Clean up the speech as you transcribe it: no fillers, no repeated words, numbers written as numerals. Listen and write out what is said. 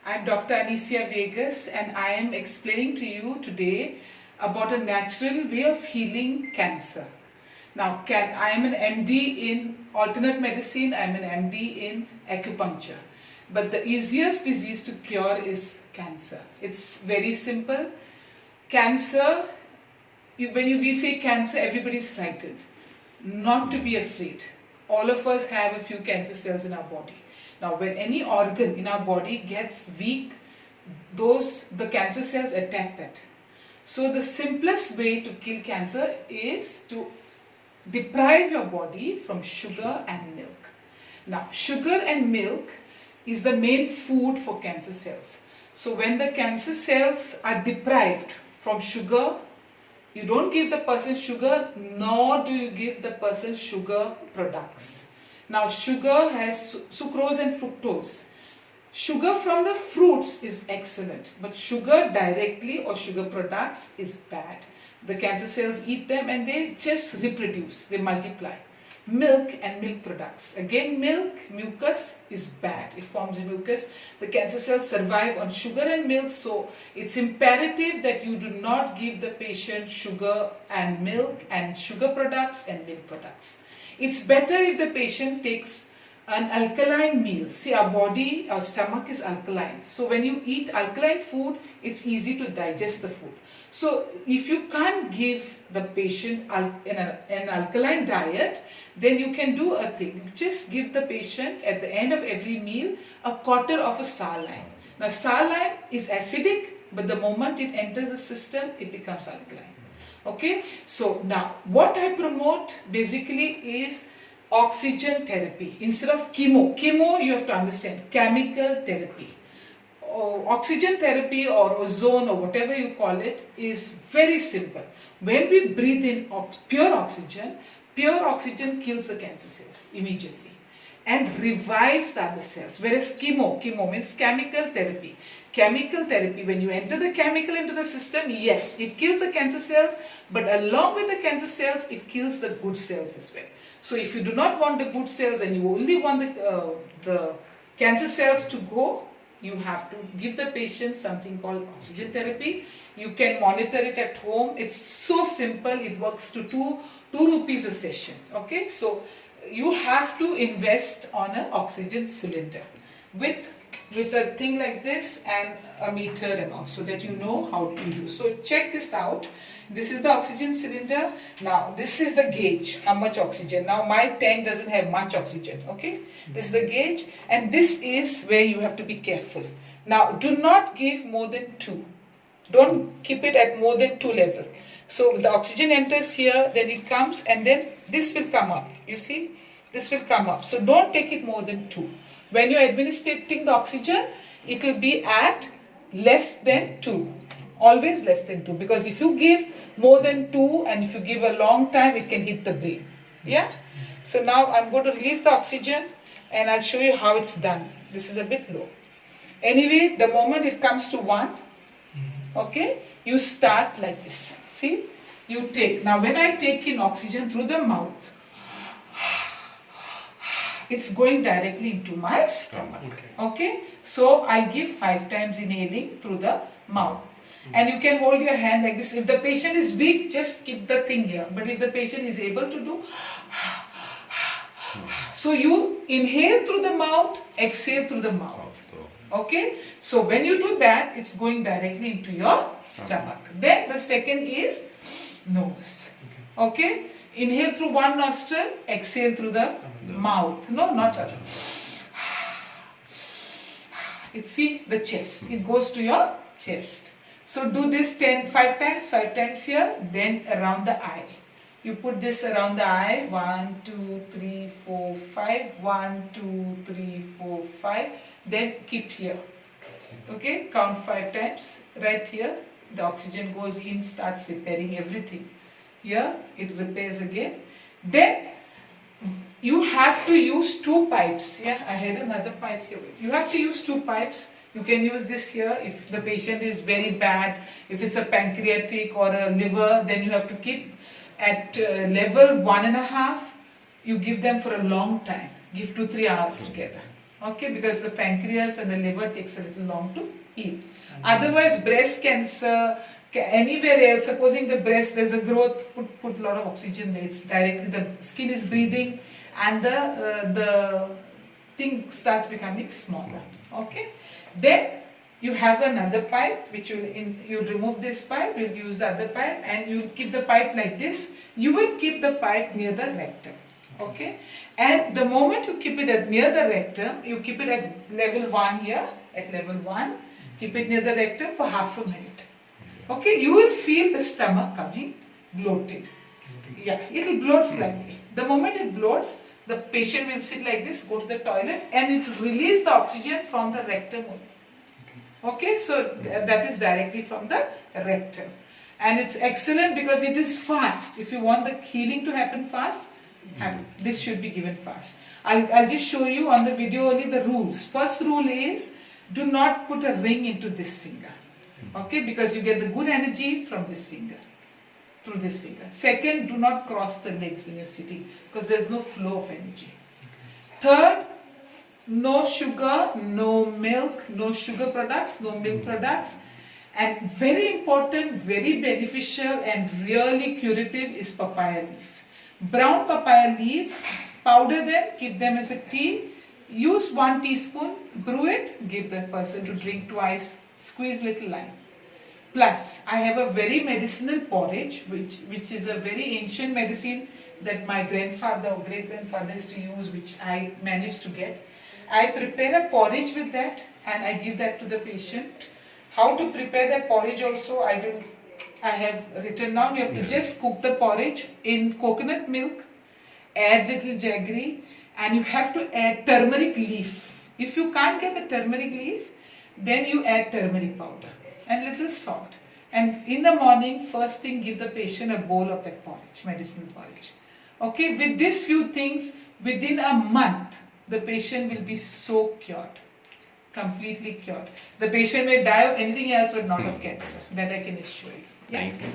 I'm Dr. Anicia Vegas and I am explaining to you today about a natural way of healing cancer. Now, I am an MD in alternate medicine, I am an MD in acupuncture. But the easiest disease to cure is cancer. It's very simple. Cancer, when we say cancer, everybody is frightened. Not to be afraid. All of us have a few cancer cells in our body. Now, when any organ in our body gets weak, the cancer cells attack that. So the simplest way to kill cancer is to deprive your body from sugar and milk. Now, sugar and milk is the main food for cancer cells. So when the cancer cells are deprived from sugar, you don't give the person sugar, nor do you give the person sugar products. Now, sugar has sucrose and fructose. Sugar from the fruits is excellent, but sugar directly or sugar products is bad. The cancer cells eat them and they just reproduce, they multiply. Milk and milk products. Again, milk, mucus is bad. It forms mucus. The cancer cells survive on sugar and milk, so it's imperative that you do not give the patient sugar and milk and sugar products and milk products. It's better if the patient takes an alkaline meal. See, our body, our stomach is alkaline. So when you eat alkaline food, it's easy to digest the food. So if you can't give the patient an alkaline diet, then you can do a thing. You just give the patient at the end of every meal a quarter of a sour lime. Now, sour lime is acidic, but the moment it enters the system, it becomes alkaline. Okay, so now what I promote basically is oxygen therapy instead of chemo. Chemo, you have to understand, chemical therapy. Oxygen therapy or ozone or whatever you call it is very simple. When we breathe in pure oxygen kills the cancer cells immediately and revives the other cells. Whereas chemo means chemical therapy. Chemical therapy, when you enter the chemical into the system, yes, it kills the cancer cells, but along with the cancer cells, it kills the good cells as well. So if you do not want the good cells and you only want the cancer cells to go, you have to give the patient something called oxygen therapy. You can monitor it at home. It's so simple. It works to 2 rupees a session. Okay, so you have to invest on an oxygen cylinder with a thing like this and a meter and all, so that you know how to do. So check this out. This is the oxygen cylinder. Now this is the gauge, how much oxygen. Now my tank doesn't have much oxygen, okay? This is the gauge, and this is where you have to be careful. Now do not give more than 2. Don't keep it at more than 2 level. So the oxygen enters here, then it comes, and then this will come up. You see? This will come up. So don't take it more than 2. When you're administrating the oxygen, it will be at less than 2. Always less than 2. Because if you give more than 2 and if you give a long time, it can hit the brain. Yeah? So now I'm going to release the oxygen and I'll show you how it's done. This is a bit low. Anyway, the moment it comes to 1, okay, you start like this. See? You take. Now when I take in oxygen through the mouth, it's going directly into my stomach. Okay? So I'll give 5 times inhaling through the mouth. And you can hold your hand like this. If the patient is weak, just keep the thing here. But if the patient is able to do, so you inhale through the mouth, exhale through the mouth. Okay? So when you do that, it's going directly into your stomach. Then the second is nose. Okay? Inhale through one nostril, exhale through the mouth. No, not other. It's, see, the chest. It goes to your chest. So do this 5 times here, then around the eye. You put this around the eye, 1, 2, 3, 4, 5, 1, 2, 3, 4, 5, then keep here. Okay, count 5 times, right here, the oxygen goes in, starts repairing everything. Here, it repairs again. Then, you have to use 2 pipes. Yeah, I had another pipe here. You have to use 2 pipes. You can use this here if the patient is very bad. If it's a pancreatic or a liver, then you have to keep at level 1.5. You give them for a long time. Give 2-3 hours together. Okay, because the pancreas and the liver takes a little long to heal. Otherwise, breast cancer, anywhere else, supposing the breast, there's a growth, put a lot of oxygen there, it's directly, the skin is breathing and the thing starts becoming smaller. Okay, then you have another pipe which you'll remove this pipe, you'll use the other pipe and you'll keep the pipe like this. You will keep the pipe near the rectum. Okay, and the moment you keep it near the rectum, you keep it at level 1 here, at level 1, keep it near the rectum for half a minute. Okay, you will feel the stomach coming, bloating. Yeah, it will bloat slightly. The moment it bloats, the patient will sit like this, go to the toilet and it will release the oxygen from the rectum only. Okay, so that is directly from the rectum. And it's excellent because it is fast. If you want the healing to happen fast, this should be given fast. I'll just show you on the video only the rules. First rule is, do not put a ring into this finger. Okay, because you get the good energy from this finger, through this finger. Second, do not cross the legs when you're sitting because there's no flow of energy. Third, no sugar, no milk, no sugar products, no milk products. And very important, very beneficial and really curative is papaya leaf. Brown papaya leaves, powder them, keep them as a tea. Use 1 teaspoon, brew it, give the person to drink twice, squeeze little lime. Plus, I have a very medicinal porridge, which is a very ancient medicine that my grandfather or great-grandfather used to use, which I managed to get. I prepare a porridge with that and I give that to the patient. How to prepare that porridge also, I have written down. You have to just cook the porridge in coconut milk, add little jaggery, and you have to add turmeric leaf. If you can't get the turmeric leaf, then you add turmeric powder and little salt. And in the morning, first thing, give the patient a bowl of that porridge, medicinal porridge. Okay, with these few things, within a month, the patient will be so cured, completely cured. The patient may die of anything else but not of cancer. That I can assure you. Yeah. Thank you.